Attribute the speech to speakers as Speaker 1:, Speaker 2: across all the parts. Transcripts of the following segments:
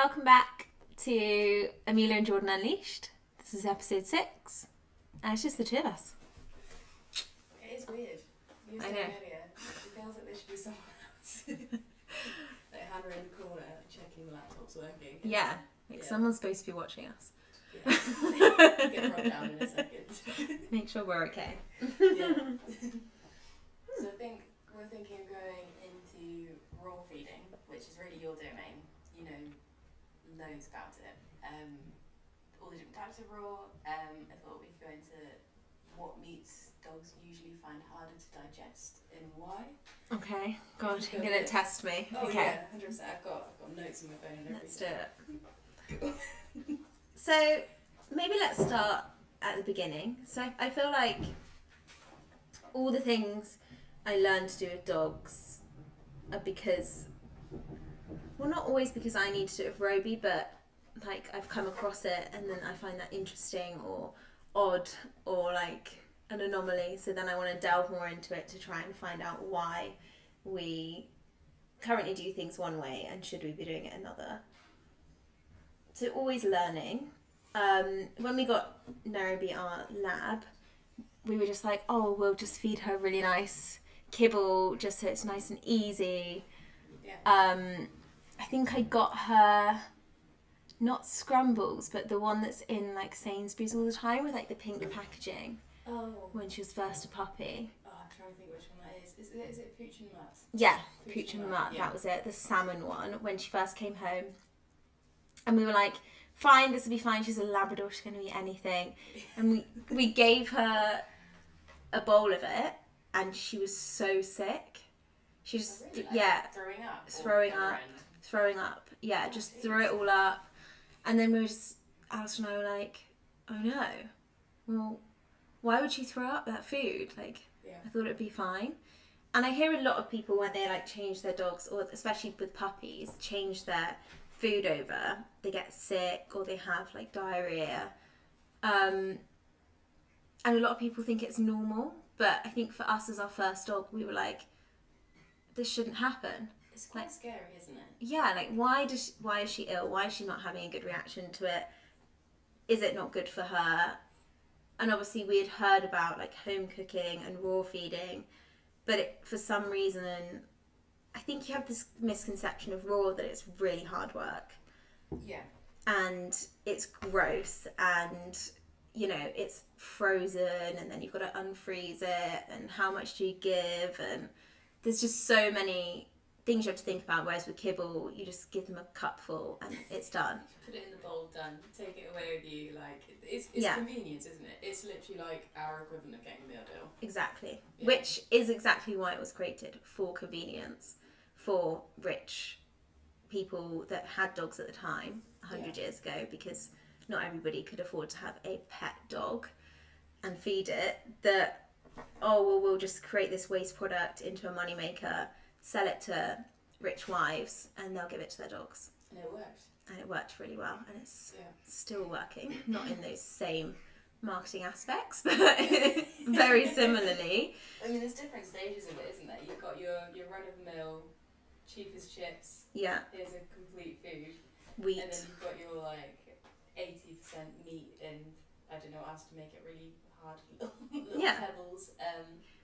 Speaker 1: welcome back to Amelia and Jordan Unleashed. This is episode 6, and it's just the two of us.
Speaker 2: It is weird. You were saying earlier, it feels like there should be someone else. Like Hannah in the corner checking the laptop's working.
Speaker 1: Yeah, someone's supposed to be watching us.
Speaker 2: Yeah. Get run down in a second.
Speaker 1: Make sure we're okay.
Speaker 2: Yeah. So I think we're thinking of going into raw feeding, which is really your domain. You know loads about it. All the different types of raw. I thought we'd go into what meats dogs usually find harder to digest and why.
Speaker 1: Okay, God, you're going to test me.
Speaker 2: Oh
Speaker 1: okay.
Speaker 2: Yeah, 100%. I've got notes on my phone and
Speaker 1: Let's
Speaker 2: everything.
Speaker 1: do it. So, maybe let's start at the beginning. So I feel like all the things I learned to do with dogs are because, well, not always because I need to do it with Roby, but like I've come across it and then I find that interesting or odd or like an anomaly. So then I want to delve more into it to try and find out why we currently do things one way and should we be doing it another. So always learning. When we got Nairobi, our lab, we were just like, oh, we'll just feed her really nice kibble just so it's nice and easy.
Speaker 2: Yeah.
Speaker 1: I think I got her not scrumbles, but the one that's in like Sainsbury's all the time with like the pink packaging.
Speaker 2: Oh.
Speaker 1: When she was first a puppy.
Speaker 2: Oh, I'm trying to think which one that is. Is it Pooch and Mutt?
Speaker 1: Yeah, Pooch and Mutt,
Speaker 2: yeah.
Speaker 1: that was it. The salmon one when she first came home. And we were like, fine, this will be fine. She's a Labrador, she's going to eat anything. And we gave her a bowl of it and she was so sick. She just,
Speaker 2: Really?
Speaker 1: Throwing up. Yeah, just threw it all up. And then we were just, Alice and I were like, oh no. Well, why would she throw up that food? Like,
Speaker 2: yeah.
Speaker 1: I thought it'd be fine. And I hear a lot of people when they like change their dogs, or especially with puppies, change their food over, they get sick or they have like diarrhea. And a lot of people think it's normal, but I think for us as our first dog, we were like, this shouldn't happen.
Speaker 2: It's quite scary, isn't it?
Speaker 1: Yeah, like why is she ill? Why is she not having a good reaction to it? Is it not good for her? And obviously we had heard about like home cooking and raw feeding, but for some reason, I think you have this misconception of raw that it's really hard work.
Speaker 2: Yeah.
Speaker 1: And it's gross and, you know, it's frozen and then you've got to unfreeze it and how much do you give, and there's just so many things you have to think about, whereas with kibble, you just give them a cupful and it's done.
Speaker 2: Put it in the bowl, done. Take it away with you. Like, it's convenience, isn't it? It's literally like our equivalent of getting a meal deal.
Speaker 1: Exactly.
Speaker 2: Yeah.
Speaker 1: Which is exactly why it was created, for convenience, for rich people that had dogs at the time, 100 years ago, because not everybody could afford to have a pet dog and feed it, that, oh, well, we'll just create this waste product into a moneymaker, sell it to rich wives, and they'll give it to their dogs.
Speaker 2: And it worked.
Speaker 1: And it worked really well, and it's still working. Not in those same marketing aspects, but very similarly.
Speaker 2: I mean, there's different stages of it, isn't there? You've got your run-of-the-mill, cheap as chips.
Speaker 1: Yeah.
Speaker 2: Here's a complete food.
Speaker 1: Wheat.
Speaker 2: And then you've got your like 80% meat and I don't know what else to make it really hard little pebbles.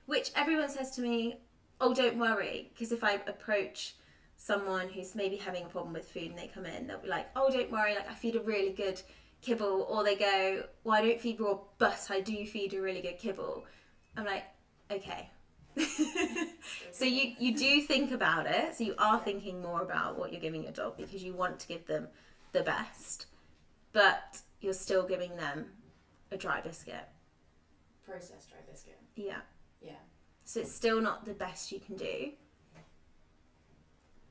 Speaker 1: Which everyone says to me, oh, don't worry, because if I approach someone who's maybe having a problem with food and they come in, they'll be like, oh, don't worry, like I feed a really good kibble, or they go, well, I don't feed raw, but I do feed a really good kibble. I'm like, okay. So you do think about it, so you are thinking more about what you're giving your dog because you want to give them the best, but you're still giving them a dry biscuit.
Speaker 2: Processed dry biscuit.
Speaker 1: Yeah.
Speaker 2: Yeah.
Speaker 1: So it's still not the best you can do,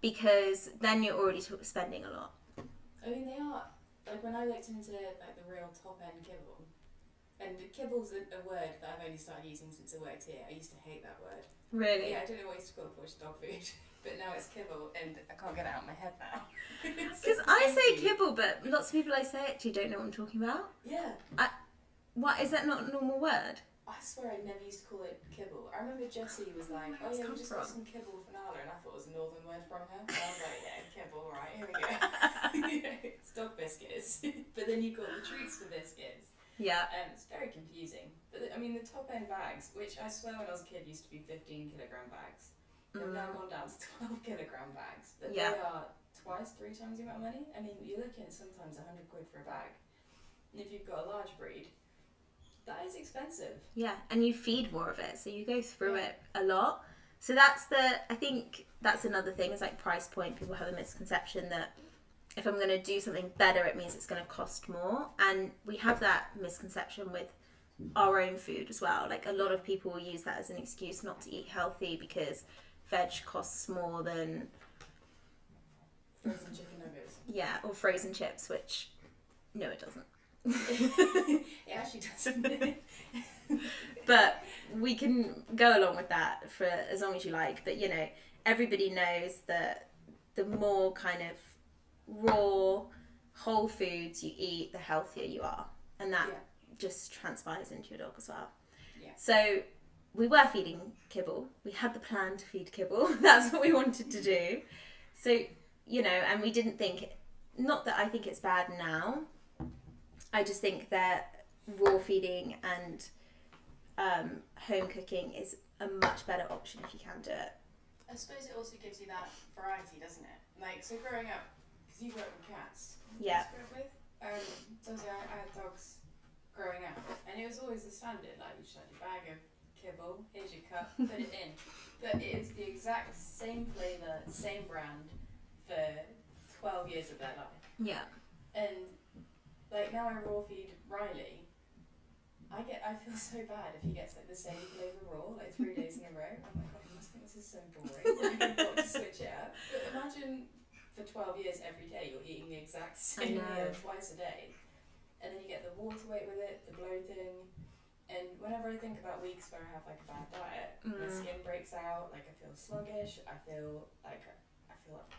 Speaker 1: because then you're already spending a lot.
Speaker 2: I mean, they are, like when I looked into like the real top end kibble, and kibble's a word that I've only started using since I worked here. I used to hate that word.
Speaker 1: Really?
Speaker 2: Yeah, I don't know what I used to call it before, it's dog food, but now it's kibble, and I can't get it out of my head now.
Speaker 1: Because I say kibble, but lots of people I say it to don't know what I'm talking about.
Speaker 2: Yeah.
Speaker 1: What, is that not a normal word?
Speaker 2: I swear I never used to call it kibble. I remember Jessie was like, oh yeah, we just got some kibble for Nala, and I thought it was a northern word from her. And I was like, yeah, kibble, right, here we go. biscuits, but then you've got the treats for biscuits.
Speaker 1: Yeah.
Speaker 2: It's very confusing. But I mean, the top end bags, which I swear when I was a kid used to be 15 kilogram bags, have now gone down to 12 kilogram bags. But they are twice, 3 times the amount of money. I mean, you're looking at sometimes 100 quid for a bag. And if you've got a large breed, that is expensive.
Speaker 1: Yeah, and you feed more of it, so you go through it a lot. So I think that's another thing, is like price point. People have a misconception that if I'm going to do something better, it means it's going to cost more. And we have that misconception with our own food as well. Like, a lot of people will use that as an excuse not to eat healthy because veg costs more than
Speaker 2: frozen chicken nuggets.
Speaker 1: Yeah, or frozen chips, which no, it doesn't.
Speaker 2: It actually doesn't.
Speaker 1: But we can go along with that for as long as you like. But you know, everybody knows that the more kind of raw, whole foods you eat, the healthier you are, and that just transpires into your dog as well.
Speaker 2: Yeah.
Speaker 1: So we were feeding kibble. We had the plan to feed kibble. That's what we wanted to do. So, you know, and we didn't think, not that I think it's bad now. I just think that raw feeding and home cooking is a much better option if you can do it.
Speaker 2: I suppose it also gives you that variety, doesn't it? Like, so growing up, because you grew up with cats.
Speaker 1: Yeah.
Speaker 2: So I had dogs growing up, and it was always the standard, like, you just had your bag of kibble, here's your cup, put it in. But it is the exact same flavour, same brand for 12 years of their life.
Speaker 1: Yeah.
Speaker 2: And like, now I raw feed Riley, I feel so bad if he gets like the same flavour raw like 3 days in a row. I'm like, God, he must think this is so boring. Like, I've got to switch it up. But imagine for 12 years every day you're eating the exact same meal twice a day, and then you get the water weight with it, the bloating. And whenever I think about weeks where I have like a bad diet, my skin breaks out, like I feel sluggish, I feel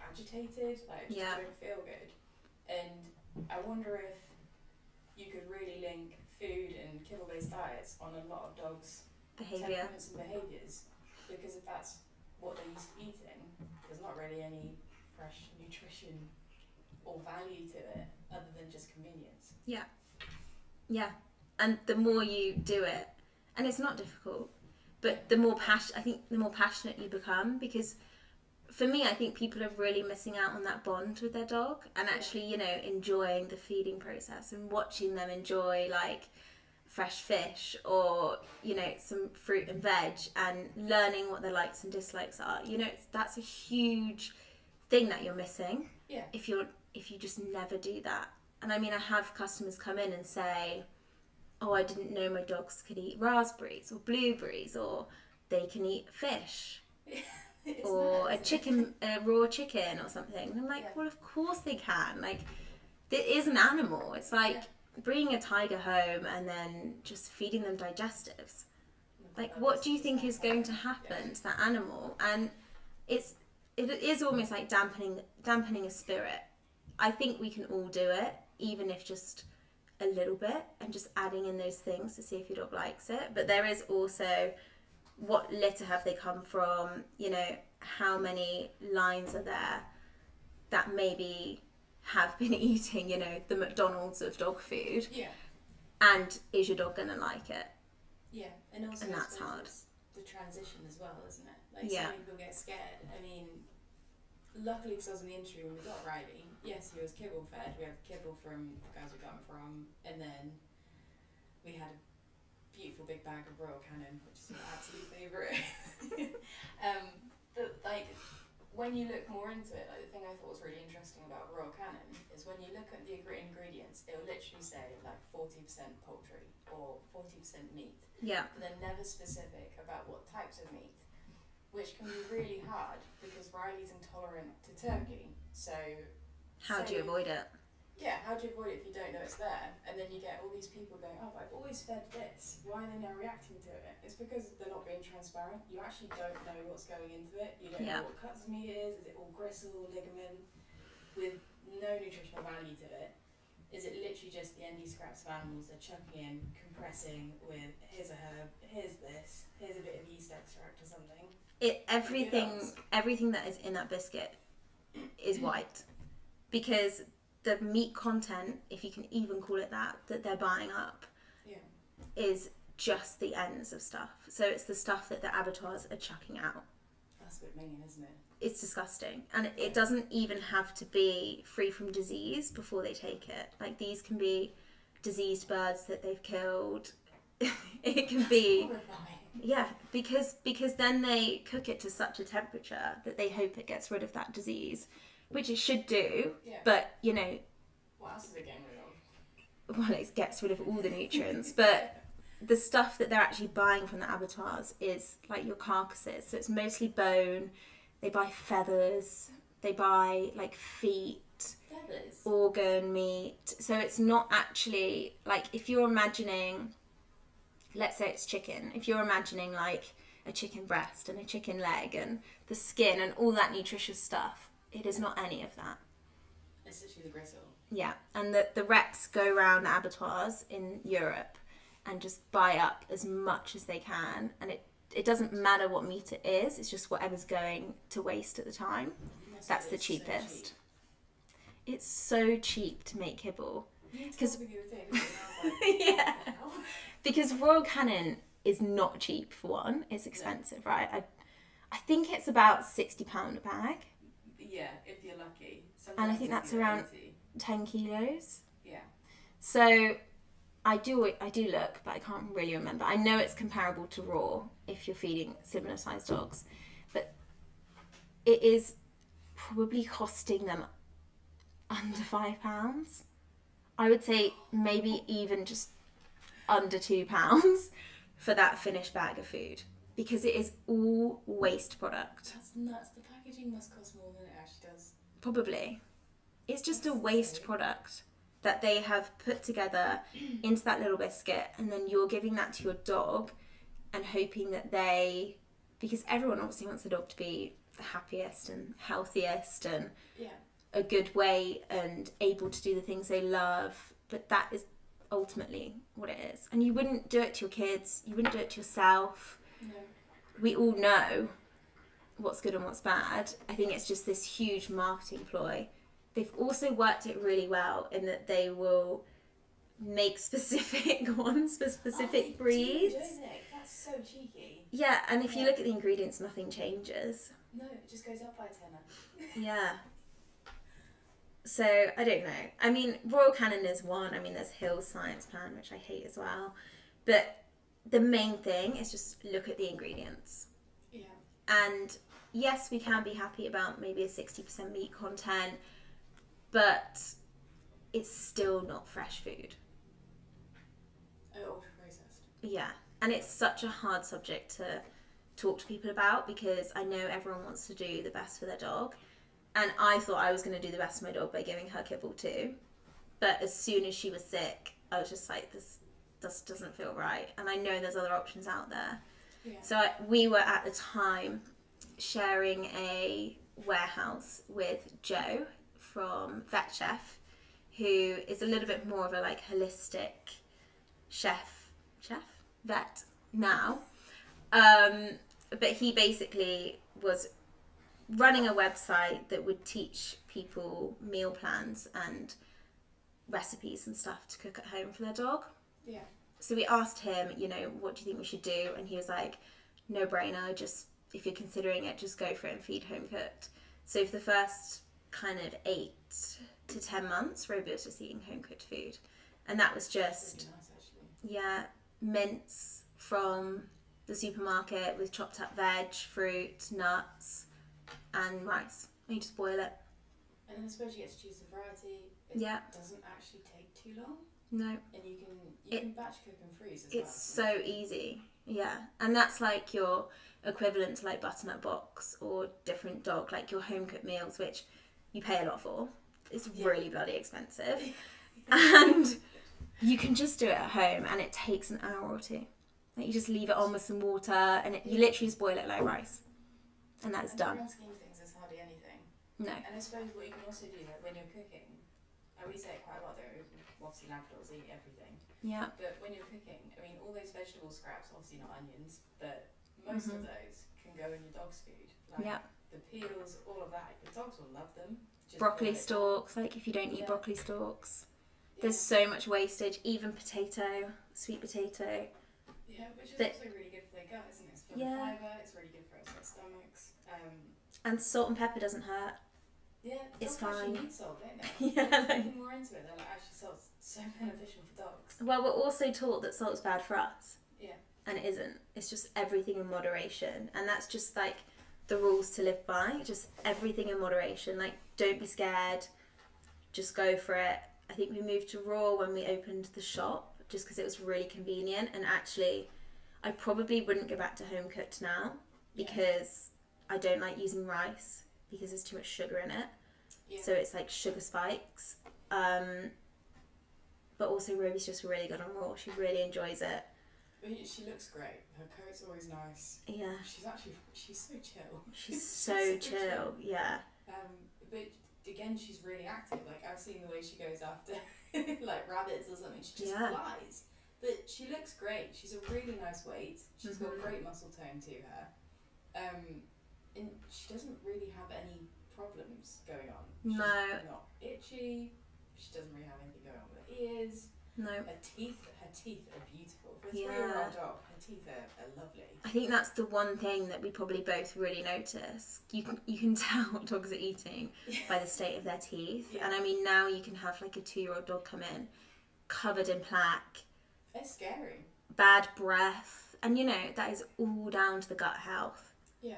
Speaker 2: agitated, like I just don't feel good. And I wonder if you could really link food and kibble-based diets on a lot of dogs' temperaments and behaviours, because if that's what they're used to eating, there's not really any fresh nutrition or value to it other than just convenience.
Speaker 1: Yeah, and the more you do it, and it's not difficult, but the more passionate you become, because for me, I think people are really missing out on that bond with their dog, and actually, you know, enjoying the feeding process and watching them enjoy like fresh fish or, you know, some fruit and veg, and learning what their likes and dislikes are. You know, that's a huge thing that you're missing if you just never do that. And I mean, I have customers come in and say, oh, I didn't know my dogs could eat raspberries or blueberries, or they can eat fish. Or a raw chicken or something. And I'm like, well, of course they can. Like, it is an animal. It's like bringing a tiger home and then just feeding them digestives. Like, what do you think is going to happen to that animal? And it is almost like dampening a spirit. I think we can all do it, even if just a little bit, and just adding in those things to see if your dog likes it. But there is also, what litter have they come from? You know, how many lines are there that maybe have been eating, you know, the McDonald's of dog food?
Speaker 2: Yeah.
Speaker 1: And is your dog going to like it?
Speaker 2: Yeah, and also
Speaker 1: that's hard.
Speaker 2: The transition as well, isn't it? Like, some people get scared. I mean, luckily, because I was in the industry when we got Riley, yes, he was kibble fed. We had kibble from the guys we got him from, and then we had a beautiful big bag of Royal Canin, which is my absolute favourite. But like, when you look more into it, like, the thing I thought was really interesting about Royal Canin is when you look at the ingredients, it'll literally say like 40% poultry or 40% meat.
Speaker 1: Yeah.
Speaker 2: And they're never specific about what types of meat, which can be really hard because Riley's intolerant to turkey. So
Speaker 1: how do you avoid it?
Speaker 2: Yeah, how do you avoid it if you don't know it's there? And then you get all these people going, oh, but I've always fed this. Why are they now reacting to it? It's because they're not being transparent. You actually don't know what's going into it. You don't know what cuts of meat it is. Is it all gristle, ligament, with no nutritional value to it? Is it literally just the endy scraps of animals they're chucking in, compressing with, here's a herb, here's this, here's a bit of yeast extract or something? Everything that is in that biscuit is white, because
Speaker 1: the meat content, if you can even call it that they're buying up, is just the ends of stuff. So it's the stuff that the abattoirs are chucking out.
Speaker 2: That's a bit minging, isn't it?
Speaker 1: It's disgusting. And it doesn't even have to be free from disease before they take it. Like, these can be diseased birds that they've killed. It can be...
Speaker 2: Horrifying.
Speaker 1: Yeah, because then they cook it to such a temperature that they hope it gets rid of that disease, which it should do.
Speaker 2: Yeah.
Speaker 1: But, you know...
Speaker 2: What else is it getting rid of?
Speaker 1: Well, it gets rid of all the nutrients. But the stuff that they're actually buying from the abattoirs is, like, your carcasses. So it's mostly bone. They buy feathers. They buy, like, feet.
Speaker 2: Feathers?
Speaker 1: Organ meat. So it's not actually... Like, if you're imagining... Let's say it's chicken. If you're imagining, like, a chicken breast and a chicken leg and the skin and all that nutritious stuff, it is not any of that.
Speaker 2: It's literally the gristle.
Speaker 1: Yeah, and the reps go around the abattoirs in Europe and just buy up as much as they can, and it doesn't matter what meat it is, it's just whatever's going to waste at the time. That's the cheapest.
Speaker 2: So
Speaker 1: it's so cheap to make kibble.
Speaker 2: Because
Speaker 1: yeah, because Royal Canin is not cheap for one. It's expensive, right? I think it's about £60 a bag.
Speaker 2: Yeah, if you're lucky. Sometimes
Speaker 1: and I think that's around
Speaker 2: 80.
Speaker 1: 10 kilos.
Speaker 2: Yeah.
Speaker 1: So I do look, but I can't really remember. I know it's comparable to raw if you're feeding similar sized dogs, but it is probably costing them under £5. I would say maybe even just under £2 for that finished bag of food, because it is all waste product.
Speaker 2: That's nuts. The packaging must cost more than it actually does.
Speaker 1: Probably. It's just a waste product that they have put together into that little biscuit, and then you're giving that to your dog and hoping that because everyone obviously wants the dog to be the happiest and healthiest and a good weight and able to do the things they love, but that is ultimately what it is. And you wouldn't do it to your kids, you wouldn't do it to yourself.
Speaker 2: No.
Speaker 1: We all know what's good and what's bad. I think it's just this huge marketing ploy. They've also worked it really well in that they will make specific ones for specific breeds.
Speaker 2: Don't they? That's so cheeky.
Speaker 1: Yeah, and if you look at the ingredients, nothing changes.
Speaker 2: No, it just goes up by a tenner.
Speaker 1: Yeah. So, I don't know. I mean, Royal Canin is one. I mean, there's Hill's Science Plan, which I hate as well. But the main thing is just look at the ingredients.
Speaker 2: Yeah.
Speaker 1: And yes, we can be happy about maybe a 60% meat content, but it's still not fresh food.
Speaker 2: Ultra processed.
Speaker 1: Yeah. And it's such a hard subject to talk to people about, because I know everyone wants to do the best for their dog. And I thought I was going to do the best for my dog by giving her kibble too. But as soon as she was sick, I was just like, this doesn't feel right. And I know there's other options out there.
Speaker 2: Yeah.
Speaker 1: So we were at the time sharing a warehouse with Joe from Vet Chef, who is a little bit more of a like holistic vet now. But he basically was running a website that would teach people meal plans and recipes and stuff to cook at home for their dog.
Speaker 2: Yeah.
Speaker 1: So we asked him, what do you think we should do? And he was like, no brainer, just if you're considering it, just go for it and feed home cooked. So for the first kind of 8 to 10 months, Roby was just eating home cooked food. And that was just,
Speaker 2: really nice, actually.
Speaker 1: mince from the supermarket with chopped up veg, fruit, nuts, and rice. And you just boil it.
Speaker 2: And then I suppose you get to choose the variety. It doesn't actually take too long.
Speaker 1: No.
Speaker 2: And you can batch cook and freeze as
Speaker 1: It's
Speaker 2: well.
Speaker 1: so easy. Yeah. And that's like your equivalent to like butternut box or different dog, like your home cooked meals, which you pay a lot for. It's really bloody expensive. And you can just do it at home, and it takes an hour or two. Like you just leave it on with some water, and you literally just boil it like rice. And that's done.
Speaker 2: In the grand scheme of things, there's hardly anything.
Speaker 1: No.
Speaker 2: And I suppose what you can also do when you're cooking, and we say it quite a lot though, obviously Labradors eat everything.
Speaker 1: Yeah.
Speaker 2: But when you're cooking, I mean, all those vegetable scraps, obviously not onions, but most of those can go in your dog's food. Like the peels, all of that, your dogs will love them. just
Speaker 1: broccoli
Speaker 2: boil it
Speaker 1: stalks, like if you don't eat
Speaker 2: Yeah.
Speaker 1: broccoli stalks.
Speaker 2: down.
Speaker 1: There's so much wastage, even potato, sweet potato.
Speaker 2: Yeah, which is
Speaker 1: But-
Speaker 2: also really good for their gut, isn't it? It's full
Speaker 1: Yeah.
Speaker 2: of fibre, it's really good for upset stomachs.
Speaker 1: And salt and pepper doesn't hurt.
Speaker 2: Yeah,
Speaker 1: It's
Speaker 2: dogs actually
Speaker 1: fine.
Speaker 2: need salt, don't they?
Speaker 1: Yeah,
Speaker 2: Like,
Speaker 1: like-
Speaker 2: looking more into it, they're like, actually salt's so beneficial for dogs.
Speaker 1: Well, we're also taught that salt's bad for us.
Speaker 2: Yeah.
Speaker 1: And it isn't. It's just everything in moderation. And that's just like the rules to live by. Just everything in moderation. Like, don't be scared. Just go for it. I think we moved to raw when we opened the shop just because it was really convenient. And actually, I probably wouldn't go back to home cooked now because I don't like using rice because there's too much sugar in it.
Speaker 2: Yeah.
Speaker 1: So it's like sugar spikes. But also Ruby's just really good on raw. She really enjoys it.
Speaker 2: I mean, she looks great. Her coat's always nice.
Speaker 1: Yeah.
Speaker 2: She's so chill.
Speaker 1: She's so chill. Yeah.
Speaker 2: But again, she's really active. Like, I've seen the way she goes after like rabbits or something. She just flies. But she looks great. She's a really nice weight. She's got great muscle tone to her. And she doesn't really have any problems going on. She's not itchy. She doesn't really have anything going on with her ears.
Speaker 1: No.
Speaker 2: Her teeth are beautiful. For a
Speaker 1: Yeah.
Speaker 2: 3-year-old dog, her teeth are lovely.
Speaker 1: I think that's the one thing that we probably both really notice. You can tell what dogs are eating by the state of their teeth.
Speaker 2: Yeah.
Speaker 1: And I mean, now you can have like a 2-year-old dog come in covered in plaque,
Speaker 2: It's scary.
Speaker 1: bad breath, and you know that is all down to the gut health.
Speaker 2: Yeah.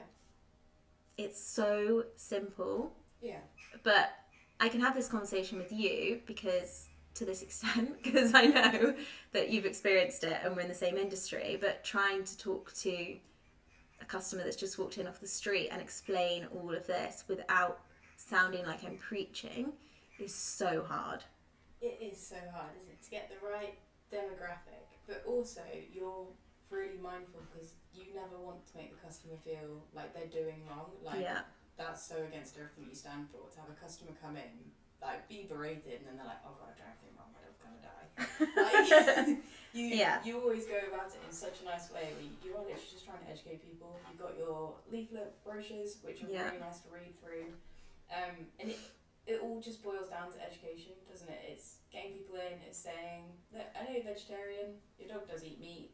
Speaker 1: It's so simple,
Speaker 2: Yeah.
Speaker 1: but I can have this conversation with you because to this extent, because I know that you've experienced it and we're in the same industry, but trying to talk to a customer that's just walked in off the street and explain all of this without sounding like I'm preaching is so hard.
Speaker 2: It is so hard, isn't it, to get the right demographic, but also you're really mindful because you never want to make the customer feel like they're doing wrong. Like, that's so against everything you stand for. To have a customer come in, like, be berated, and then they're like, oh god, I don't have anything wrong, my dog's gonna die. Like, you always go about it in such a nice way where you're literally just trying to educate people. You've got your leaflet brochures, which are really nice to read through. And it all just boils down to education, doesn't it? It's getting people in, it's saying, look, I know you're vegetarian, your dog does eat meat,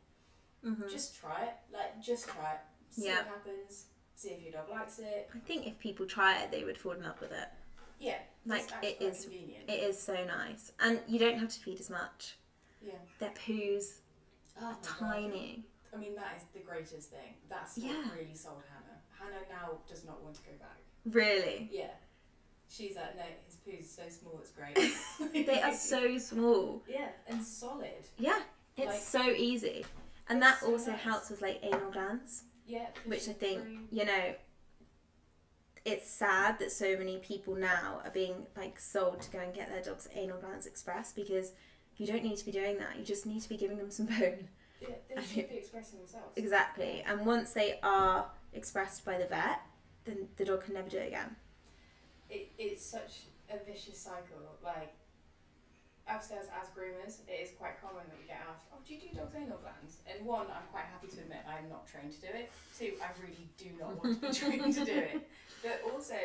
Speaker 2: just try it. Like, just try it. See what happens, see if your dog likes it.
Speaker 1: I think if people try it, they would fall in love with it.
Speaker 2: Yeah.
Speaker 1: Like, it is
Speaker 2: convenient.
Speaker 1: It is so nice. And you don't have to feed as much.
Speaker 2: Yeah.
Speaker 1: Their poos
Speaker 2: Oh
Speaker 1: are tiny.
Speaker 2: God. I mean, that is the greatest thing. That's what really sold Hannah. Hannah now does not want to go back.
Speaker 1: Really?
Speaker 2: Yeah. She's like, no, his poos are so small, it's great.
Speaker 1: They are so small.
Speaker 2: Yeah, and solid.
Speaker 1: Yeah, it's
Speaker 2: Like,
Speaker 1: so easy. And that
Speaker 2: so
Speaker 1: also
Speaker 2: nice.
Speaker 1: helps with like anal glands,
Speaker 2: Yeah.
Speaker 1: which I think, you know, it's sad that so many people now are being like sold to go and get their dog's anal glands expressed because you don't need to be doing that. You just need to be giving them some bone.
Speaker 2: Yeah, they should be expressing themselves.
Speaker 1: Exactly. And once they are expressed by the vet, then the dog can never do it again.
Speaker 2: It's such a vicious cycle. Like, upstairs as groomers, it is quite common that we get asked, oh, do you do dogs' anal glands? And one, I'm quite happy to admit I'm not trained to do it. Two, I really do not want to be trained to do it. But also,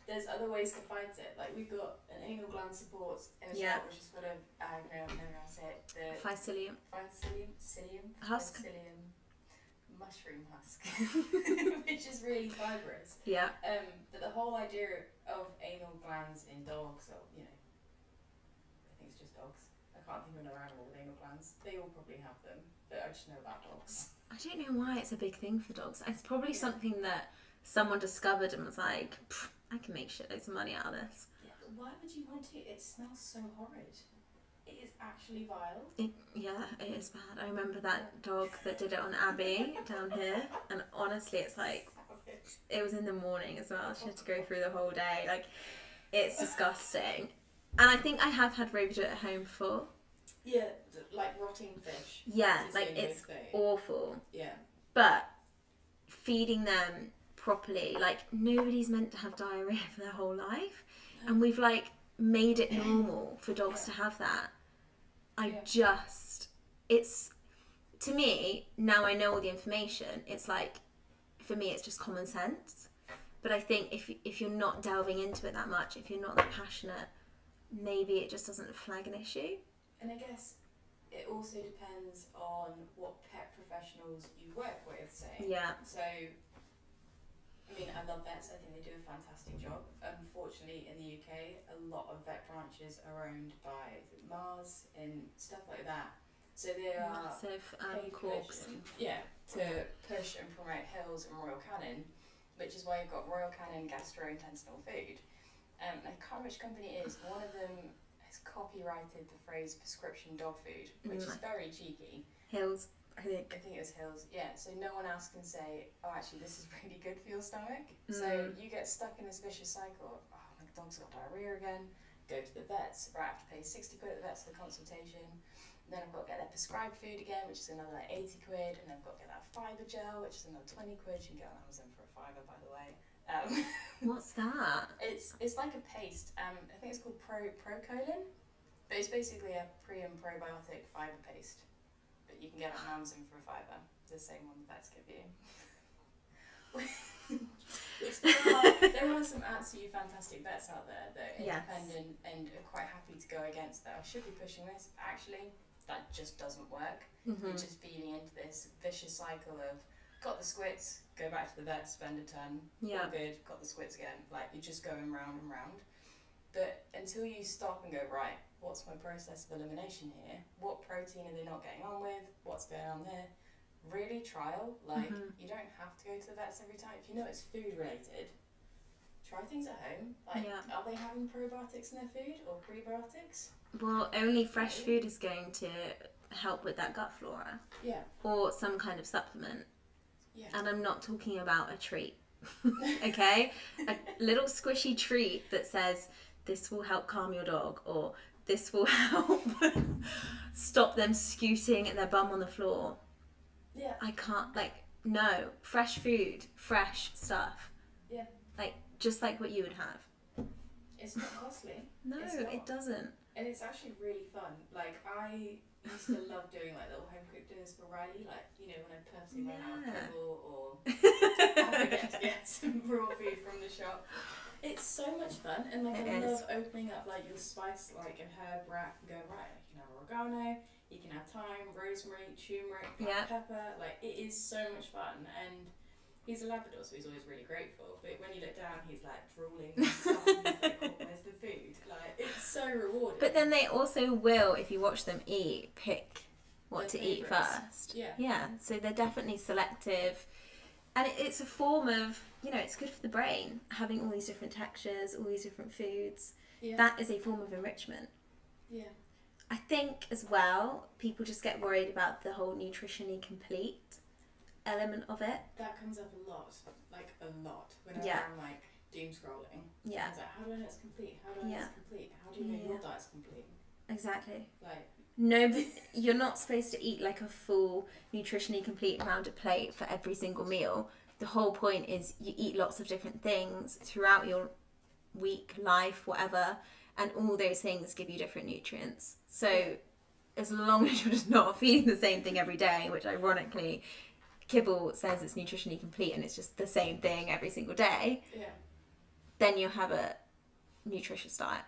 Speaker 2: there's other ways to fight it. Like, we've got an anal gland support in a shop, which is full of, I don't know how to say it, the
Speaker 1: Psyllium. Husk.
Speaker 2: Psyllium mushroom husk, which is really fibrous.
Speaker 1: Yeah.
Speaker 2: But the whole idea of anal glands in dogs, or, you know, I think it's just dogs. I can't think of another animal with anal glands. They all probably have them, but I just know about dogs.
Speaker 1: I don't know why it's a big thing for dogs. It's probably something that someone discovered and was like, I can make shitloads of money out of this.
Speaker 2: Yeah, but why would you want to? It smells so horrid. It is actually vile.
Speaker 1: It is bad. I remember that dog that did it on Abby down here, and honestly, it's like, it was in the morning as well. She had to go through the whole day. Like, it's disgusting. And I think I have had Ruby do it at home before.
Speaker 2: Yeah, like rotting fish.
Speaker 1: Yeah, like it's awful.
Speaker 2: Yeah.
Speaker 1: But feeding them properly, like nobody's meant to have diarrhea for their whole life, and we've like made it normal for dogs to have that. It's, to me, now I know all the information, it's like, for me it's just common sense. But I think if you're not delving into it that much, if you're not that passionate, maybe it just doesn't flag an issue.
Speaker 2: And I guess it also depends on what pet professionals you work with, say.
Speaker 1: Yeah.
Speaker 2: So, I mean, I love vets. I think they do a fantastic job. Unfortunately, in the UK, a lot of vet branches are owned by Mars and stuff like that. So they are
Speaker 1: massive
Speaker 2: paid
Speaker 1: corks.
Speaker 2: commission, to push and promote Hills and Royal Canin, which is why you've got Royal Canin gastrointestinal food. I can't remember which company it is. One of them has copyrighted the phrase prescription dog food, which is very cheeky.
Speaker 1: Hills, I think.
Speaker 2: I think it was Hills, yeah. So no one else can say, oh, actually, this is really good for your stomach. So you get stuck in this vicious cycle of, oh, my dog's got diarrhea again, go to the vets, right, I have to pay 60 quid at the vets for the consultation. And then I've got to get their prescribed food again, which is another like 80 quid, and then I've got to get that fibre gel, which is another 20 quid. You can get on Amazon for a fiver, by the way.
Speaker 1: What's that?
Speaker 2: It's like a paste. I think it's called Procolin, but it's basically a pre and probiotic fibre paste. But you can get it on Amazon for a fiver. The same one the vets give you. Which there are some absolutely fantastic vets out there that are independent and are quite happy to go against that. I should be pushing this. Actually, that just doesn't work. You're just feeding into this vicious cycle of got the squits, go back to the vet, spend a ton, all good, got the squits again. Like, you're just going round and round. But until you stop and go, right, what's my process of elimination here? What protein are they not getting on with? What's going on there? Really trial. Like, you don't have to go to the vets every time. If you know it's food related, try things at home. Like, are they having probiotics in their food or prebiotics?
Speaker 1: Well, only fresh food is going to help with that gut flora.
Speaker 2: Yeah.
Speaker 1: Or some kind of supplement.
Speaker 2: Yeah.
Speaker 1: And I'm not talking about a treat. Okay? A little squishy treat that says, this will help calm your dog, or this will help stop them scooting their bum on the floor.
Speaker 2: Yeah.
Speaker 1: I can't, like, no. Fresh food, fresh stuff.
Speaker 2: Yeah.
Speaker 1: Like, just like what you would have.
Speaker 2: It's not costly.
Speaker 1: No, it doesn't.
Speaker 2: And it's actually really fun. Like, I used to love doing like little home cooked dinners for Riley. Like, you know, when I purposely run out of kibble or I forget to get some raw food from the shop. It's so much fun, and like I love opening up like your spice, like a herb rack, and going, right, you can have oregano, you can have thyme, rosemary, turmeric, black pepper. Like, it is so much fun, and he's a Labrador, so he's always really grateful. But when you look down, he's like drooling and stuff, and you think, oh, where's the food? Like, it's so rewarding.
Speaker 1: But then they also will, if you watch them eat, pick what to eat first.
Speaker 2: Yeah.
Speaker 1: Yeah, so they're definitely selective. And it's a form of, you know, it's good for the brain, having all these different textures, all these different foods.
Speaker 2: Yeah.
Speaker 1: That is a form of enrichment.
Speaker 2: Yeah.
Speaker 1: I think as well, people just get worried about the whole nutritionally complete element of it.
Speaker 2: That comes up a lot, like a lot, whenever I'm like doom scrolling.
Speaker 1: Yeah.
Speaker 2: It's like, how do I know it's complete? How do I know it's complete? How do you know your diet's complete?
Speaker 1: Exactly.
Speaker 2: Like,
Speaker 1: no, but you're not supposed to eat like a full nutritionally complete rounded plate for every single meal. The whole point is you eat lots of different things throughout your week, life, whatever, and all those things give you different nutrients. So as long as you're just not feeding the same thing every day, which ironically kibble says it's nutritionally complete and it's just the same thing every single day, then you'll have a nutritious diet.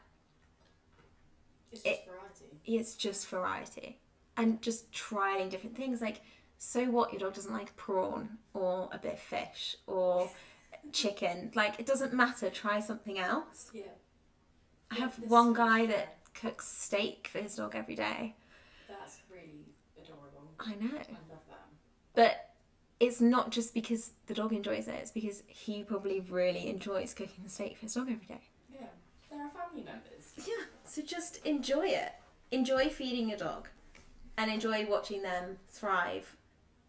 Speaker 2: It's just variety.
Speaker 1: It's just variety. And just trialing different things. Like, so what, your dog doesn't like prawn or a bit of fish or chicken. Like, it doesn't matter. Try something else.
Speaker 2: Yeah.
Speaker 1: I have one guy that cooks steak for his dog every day.
Speaker 2: That's really adorable.
Speaker 1: I know.
Speaker 2: I love that.
Speaker 1: But it's not just because the dog enjoys it. It's because he probably really enjoys cooking the steak for his dog every day.
Speaker 2: Yeah. They're our family members.
Speaker 1: Yeah. So just enjoy it. Enjoy feeding your dog and enjoy watching them thrive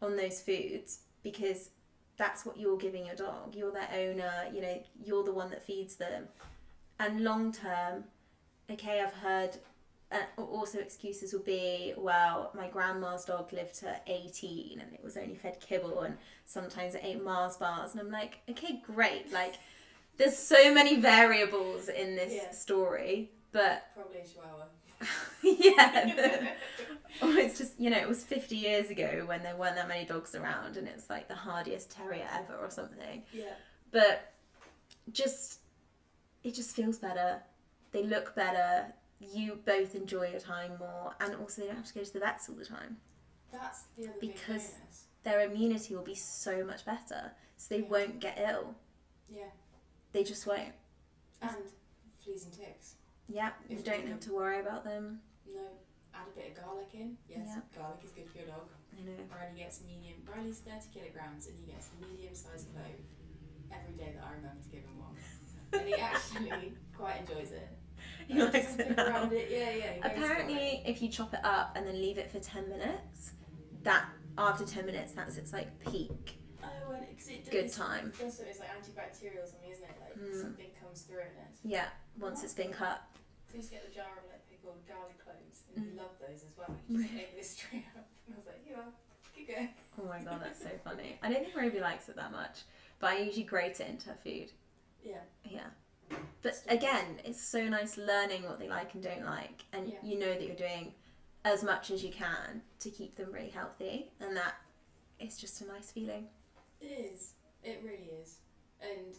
Speaker 1: on those foods, because that's what you're giving your dog. You're their owner, you know, you're the one that feeds them. And long term, okay, I've heard also excuses will be, well, my grandma's dog lived to 18 and it was only fed kibble and sometimes it ate Mars bars. And I'm like, okay, great. Like, there's so many variables in this story, but...
Speaker 2: Probably a chihuahua.
Speaker 1: It's just, you know, it was 50 years ago when there weren't that many dogs around and it's like the hardiest terrier ever or something.
Speaker 2: Yeah.
Speaker 1: But it just feels better. They look better. You both enjoy your time more, and also they don't have to go to the vets all the time.
Speaker 2: That's the other
Speaker 1: because
Speaker 2: big bonus.
Speaker 1: Their immunity will be so much better, so they won't get ill.
Speaker 2: Yeah.
Speaker 1: They just won't.
Speaker 2: And fleas and ticks.
Speaker 1: Yeah, you don't have to worry about them.
Speaker 2: No. Add a bit of garlic in. Yes, garlic is good for your dog.
Speaker 1: I know.
Speaker 2: Riley's 30 kilograms and he gets a medium-sized clove every day that I remember to give him one. And he actually quite enjoys it.
Speaker 1: He likes it now.
Speaker 2: Yeah.
Speaker 1: Apparently, if you chop it up and then leave it for 10 minutes, that after 10 minutes, that's its like peak.
Speaker 2: Oh, and it
Speaker 1: good time.
Speaker 2: Also, it's like antibacterial or something, isn't it? Like something comes through in it.
Speaker 1: Yeah, once it's been cut.
Speaker 2: So I used to get the jar of like pickled garlic cloves, and he loved those as well. He just ate this straight up, and I was like, yeah, keep going.
Speaker 1: Oh my god, that's so funny. I don't think Ruby likes it that much, but I usually grate it into her food. Yeah. But again, it's so nice learning what they like and don't like, and you know that you're doing as much as you can to keep them really healthy, and that is just a nice feeling.
Speaker 2: It is. It really is. And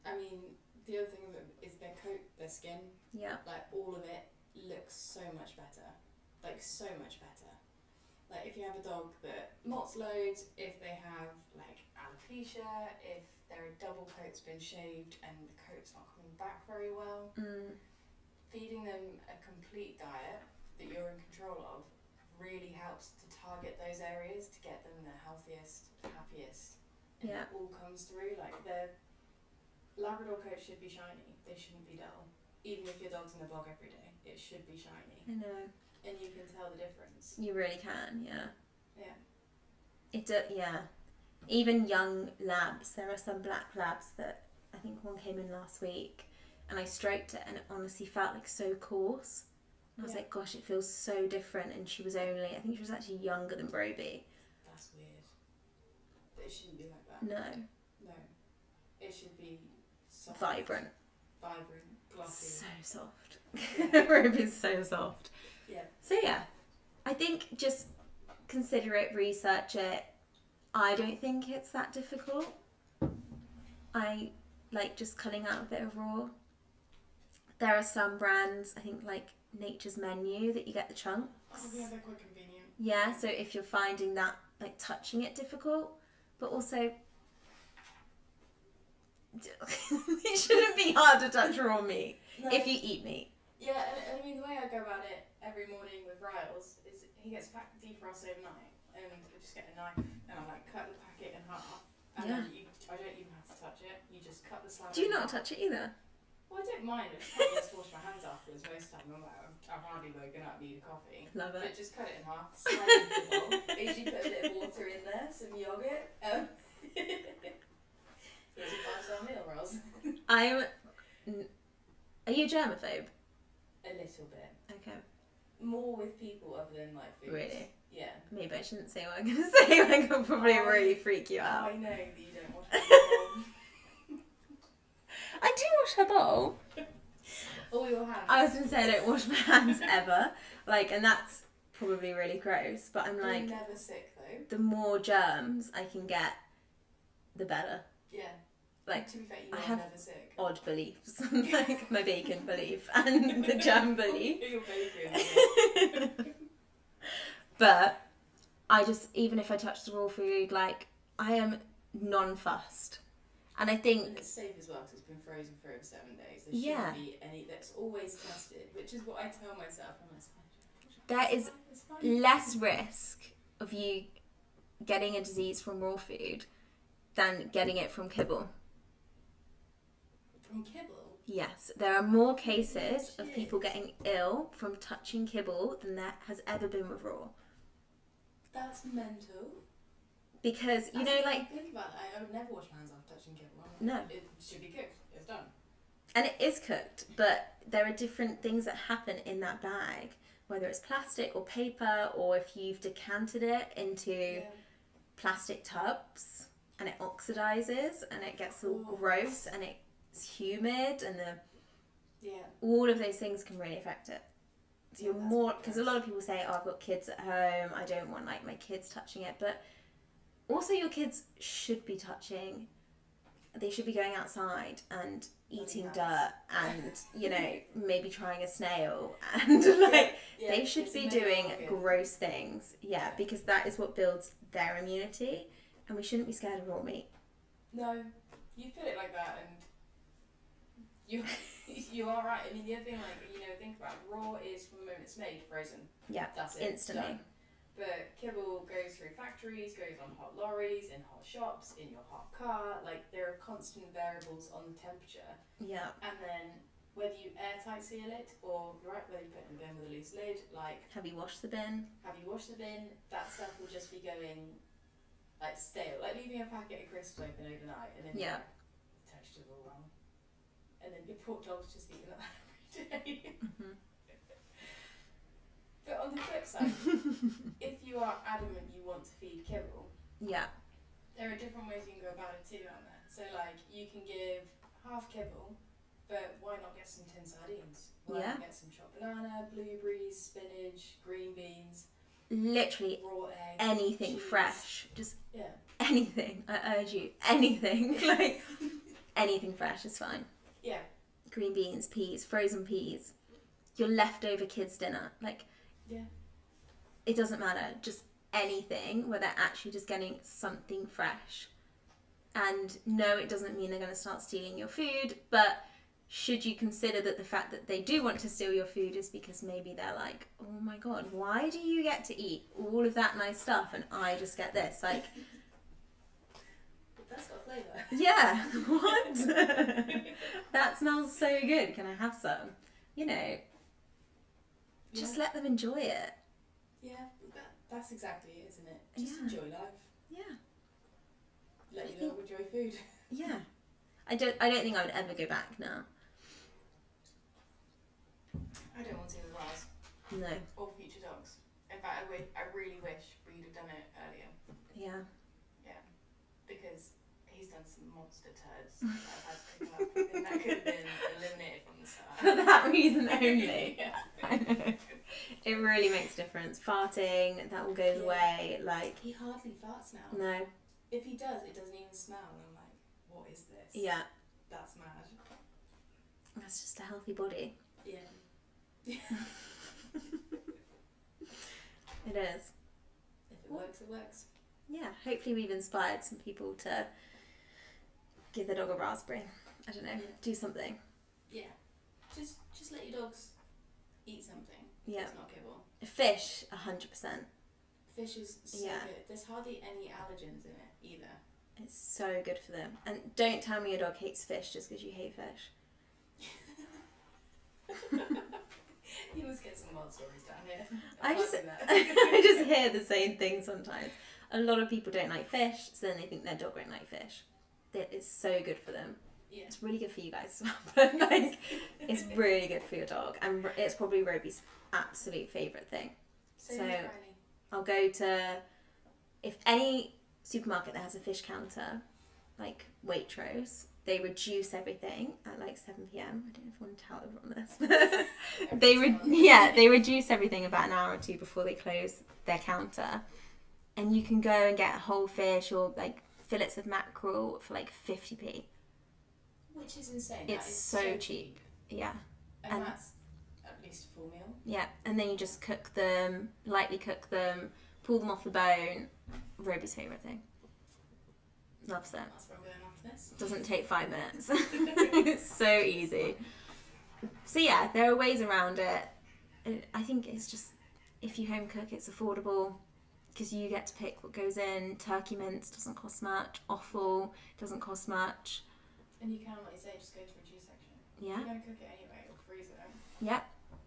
Speaker 2: I mean, the other thing is their coat, their skin.
Speaker 1: Yeah.
Speaker 2: Like all of it looks so much better. Like so much better. Like if you have a dog that mots loads, if they have like alopecia, if their double coat's been shaved and the coat's not coming back very well, feeding them a complete diet that you're in control of really helps to target those areas to get them the healthiest, happiest. And it all comes through. Like their Labrador coat should be shiny. They shouldn't be dull. Even if your dog's in the bog every day, it should be shiny.
Speaker 1: I know.
Speaker 2: And you can tell the difference.
Speaker 1: You really can, yeah.
Speaker 2: Yeah.
Speaker 1: Yeah. Even young labs, there are some black labs that I think one came in last week, and I stroked it, and it honestly felt like so coarse. And I was like, gosh, it feels so different. And she was I think she was actually younger than Roby.
Speaker 2: That's weird. It shouldn't be like that.
Speaker 1: No.
Speaker 2: It should be soft.
Speaker 1: Vibrant,
Speaker 2: glossy.
Speaker 1: so soft. Roby's so soft.
Speaker 2: Yeah.
Speaker 1: So yeah, I think just consider it, research it. I don't think it's that difficult. I like just culling out a bit of raw. There are some brands, I think like Nature's Menu, that you get the chunks.
Speaker 2: Oh yeah, they're quite convenient.
Speaker 1: Yeah, so if you're finding that like touching it difficult, but also it shouldn't be hard to touch raw meat if you eat meat.
Speaker 2: Yeah, and I mean the way I go about it every morning with Riles is he gets defrost overnight, and I just get a knife and I like cut the packet in half, and then I don't even have to touch it. You just cut the slab.
Speaker 1: Do you not touch it either?
Speaker 2: Well, I don't mind. I just can't just wash my hands afterwards. Most of the time I'm like, I've hardly woken up, need a coffee.
Speaker 1: Love it.
Speaker 2: But just cut it in half, slide it into the bowl. Usually put a bit of water in there, some yogurt. Here's your 5-star meal, Roz.
Speaker 1: Are you a germaphobe?
Speaker 2: A little bit.
Speaker 1: Okay.
Speaker 2: More with people other than like food.
Speaker 1: Really?
Speaker 2: Yeah.
Speaker 1: Maybe I shouldn't say what I'm going to say. Like, I'll probably really freak you out.
Speaker 2: I know that you don't wash your bowl.
Speaker 1: I do wash her bowl.
Speaker 2: All your hands.
Speaker 1: I was going to say I don't wash my hands ever. Like, and that's probably really gross. But I'm like,
Speaker 2: you're never sick though.
Speaker 1: the more germs I can get, the better.
Speaker 2: Yeah.
Speaker 1: Like,
Speaker 2: to be fair,
Speaker 1: I
Speaker 2: are
Speaker 1: have
Speaker 2: never sick.
Speaker 1: odd beliefs, like my bacon belief and the germ belief.
Speaker 2: Your bacon.
Speaker 1: But I just, even if I touch the raw food, like, I am non-fussed. And I think...
Speaker 2: And it's safe as well because it's been frozen for over 7 days. There shouldn't be any... That's always tested, which is what I tell myself. I'm like,
Speaker 1: there is less risk of you getting a disease from raw food than getting it from kibble.
Speaker 2: From kibble?
Speaker 1: Yes, there are more cases of people getting ill from touching kibble than there has ever been with raw.
Speaker 2: That's mental.
Speaker 1: Because, you know, like...
Speaker 2: Think about it. I would never wash my hands after touching kibble.
Speaker 1: No.
Speaker 2: It should be cooked. It's done.
Speaker 1: And it is cooked, but there are different things that happen in that bag, whether it's plastic or paper, or if you've decanted it into plastic tubs and it oxidizes and it gets all gross and it's humid and all of those things can really affect it. So you're more, because a lot of people say, oh, I've got kids at home, I don't want like my kids touching it, but also your kids should be touching they should be going outside and eating
Speaker 2: Nice.
Speaker 1: dirt and, you know, maybe trying a snail and like they should be doing gross things. Yeah, because that is what builds their immunity, and we shouldn't be scared of raw meat.
Speaker 2: No, you put it like that, and you are right. I mean, the other thing, like, you know, think about raw is from the moment it's made, frozen.
Speaker 1: Yeah,
Speaker 2: that's it.
Speaker 1: instantly.
Speaker 2: Done. But kibble goes through factories, goes on hot lorries, in hot shops, in your hot car. Like, there are constant variables on the temperature.
Speaker 1: Yeah.
Speaker 2: And then whether you airtight seal it or whether you put it in the bin with a loose lid, like,
Speaker 1: have you washed the bin?
Speaker 2: That stuff will just be going like stale. Like leaving a packet of crisps open overnight and then the texture's all wrong. And then your poor dog's just eating that every day.
Speaker 1: Mm-hmm.
Speaker 2: But on the flip side, if you are adamant you want to feed kibble, there are different ways you can go about it too, aren't there? So like you can give half kibble, but why not get some tin sardines? Why not get some chopped banana, blueberries, spinach, green beans,
Speaker 1: literally
Speaker 2: raw egg,
Speaker 1: anything
Speaker 2: cheese.
Speaker 1: Fresh, just anything. I urge you, anything. Like anything fresh is fine.
Speaker 2: Yeah.
Speaker 1: Green beans, peas, frozen peas, your leftover kids' dinner, like.
Speaker 2: Yeah.
Speaker 1: It doesn't matter, just anything where they're actually just getting something fresh. And no, it doesn't mean they're going to start stealing your food, but should you consider that the fact that they do want to steal your food is because maybe they're like, oh my god, why do you get to eat all of that nice stuff and I just get this? Like,
Speaker 2: that's got flavour.
Speaker 1: Yeah, what? That smells so good, can I have some? You know, just let them enjoy it.
Speaker 2: Yeah, that's exactly it, isn't it? Just enjoy life.
Speaker 1: Yeah.
Speaker 2: Let your dog enjoy food.
Speaker 1: Yeah. I don't think I would ever go back now.
Speaker 2: I don't want to with ours.
Speaker 1: No.
Speaker 2: Or future dogs. In fact, I really wish we'd have done it earlier.
Speaker 1: Yeah.
Speaker 2: Yeah. Because he's done some monster turds that I've had to pick up. And that could have been eliminated from the start.
Speaker 1: For that reason only.
Speaker 2: Yeah.
Speaker 1: I know. It really makes a difference. Farting, that all goes away. Like,
Speaker 2: he hardly farts now.
Speaker 1: No.
Speaker 2: If he does, it doesn't even smell. And I'm like, what is this?
Speaker 1: Yeah.
Speaker 2: That's mad.
Speaker 1: That's just a healthy body.
Speaker 2: Yeah.
Speaker 1: It is.
Speaker 2: If it works, it works.
Speaker 1: Yeah, hopefully we've inspired some people to give their dog a raspberry. I don't know, do something.
Speaker 2: Yeah. Just let your dogs eat something.
Speaker 1: Yeah.
Speaker 2: It's not kibble.
Speaker 1: Fish, 100%.
Speaker 2: Fish is so good. There's hardly any allergens in it either.
Speaker 1: It's so good for them. And don't tell me your dog hates fish just because you hate fish.
Speaker 2: You must get some wild stories down here.
Speaker 1: I just hear the same thing sometimes. A lot of people don't like fish, so then they think their dog won't like fish. It's so good for them.
Speaker 2: Yeah.
Speaker 1: It's really good for you guys as well, but like, it's really good for your dog, and it's probably Roby's absolute favourite thing. So I'll go to, if any supermarket that has a fish counter, like Waitrose, they reduce everything at like 7 p.m. I don't know if I want to tell everyone this. They reduce everything about an hour or two before they close their counter, and you can go and get a whole fish or like fillets of mackerel for like 50p.
Speaker 2: Which is insane.
Speaker 1: It's so cheap. Yeah.
Speaker 2: And that's at least a full meal.
Speaker 1: Yeah, and then you just cook them, lightly cook them, pull them off the bone. Roby's favourite thing. Loves it.
Speaker 2: That's where I'm going after this.
Speaker 1: Doesn't take 5 minutes. It's so easy. So yeah, there are ways around it. I think it's just, if you home cook, it's affordable because you get to pick what goes in. Turkey mince doesn't cost much. Offal doesn't cost much.
Speaker 2: And you can, like you say, just go to a juice section.
Speaker 1: Yeah.
Speaker 2: If you're going to cook it anyway, or freeze it.
Speaker 1: Yeah.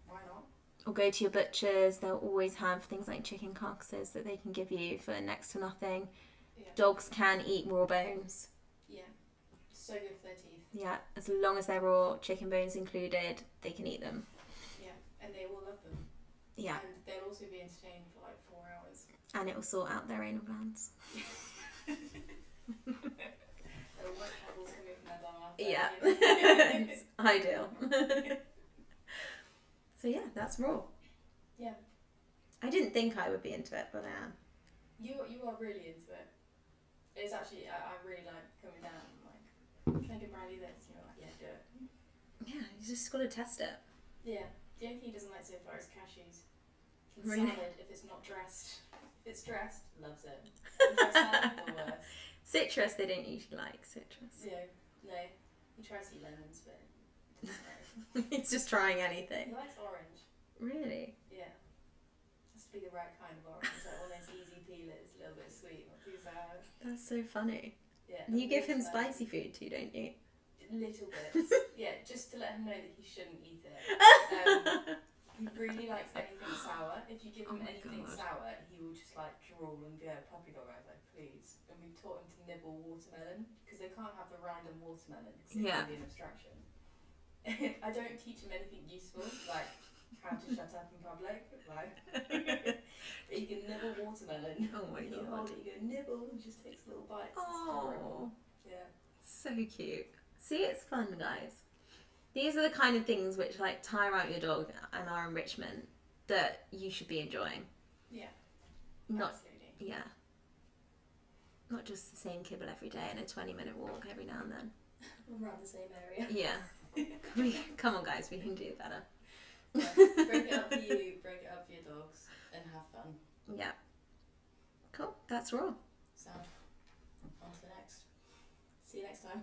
Speaker 2: Why not?
Speaker 1: Or go to your butchers. They'll always have things like chicken carcasses that they can give you for next to nothing. Yeah. Dogs can eat raw bones.
Speaker 2: Yeah. So good for their teeth.
Speaker 1: Yeah. As long as they're raw, chicken bones included, they can eat them.
Speaker 2: Yeah. And they will love them.
Speaker 1: Yeah.
Speaker 2: And they'll also be entertained for like 4 hours.
Speaker 1: And it will sort out their anal glands. Yeah. It's ideal. So yeah, that's raw.
Speaker 2: Yeah.
Speaker 1: I didn't think I would be into it, but I am.
Speaker 2: You are really into it. It's actually, I really like coming down and like can brandy this. You're like, yeah, do it.
Speaker 1: Yeah, you just got to test it.
Speaker 2: Yeah. The only thing he doesn't like so far is cashews. And
Speaker 1: Really?
Speaker 2: salad, if it's not dressed. If it's dressed, loves it. Dressed salad, or worse.
Speaker 1: Citrus, they don't usually like citrus.
Speaker 2: Yeah, no. He tries to eat lemons, but he doesn't like.
Speaker 1: He's just trying
Speaker 2: He
Speaker 1: anything.
Speaker 2: likes orange.
Speaker 1: Really?
Speaker 2: Yeah. Has to be the right kind of orange. Like one of those easy peelers, a little bit sweet, not too sour.
Speaker 1: That's so funny.
Speaker 2: Yeah.
Speaker 1: And you give him
Speaker 2: watermelon.
Speaker 1: spicy food too, don't you?
Speaker 2: Little bits. Yeah, just to let him know that he shouldn't eat it. He really likes anything sour. If you give him anything
Speaker 1: God.
Speaker 2: sour, he will just like drool and be a puppy dog. I was like, please. And we've taught him to nibble watermelon because they can't have the random watermelon because it
Speaker 1: Yeah.
Speaker 2: can be an abstraction. I don't teach him anything useful, like how to shut up in public, like. But he can nibble watermelon.
Speaker 1: Oh my
Speaker 2: You
Speaker 1: God.
Speaker 2: hold it, you go nibble, he just takes little bites. It's
Speaker 1: Oh,
Speaker 2: adorable. Yeah.
Speaker 1: so cute. See, it's fun, guys. These are the kind of things which like tire out your dog and are enrichment that you should be enjoying.
Speaker 2: Yeah.
Speaker 1: Not,
Speaker 2: Absolutely.
Speaker 1: yeah. Not just the same kibble every day and a 20-minute walk every now and then.
Speaker 2: Around the same area.
Speaker 1: Yeah. Come on, guys, we can do better.
Speaker 2: Yeah. Break it up for you, break it up for your dogs, and have fun.
Speaker 1: Yeah. Cool. That's Raw.
Speaker 2: So, on to the next. See you next time.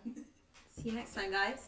Speaker 1: See you next time, guys.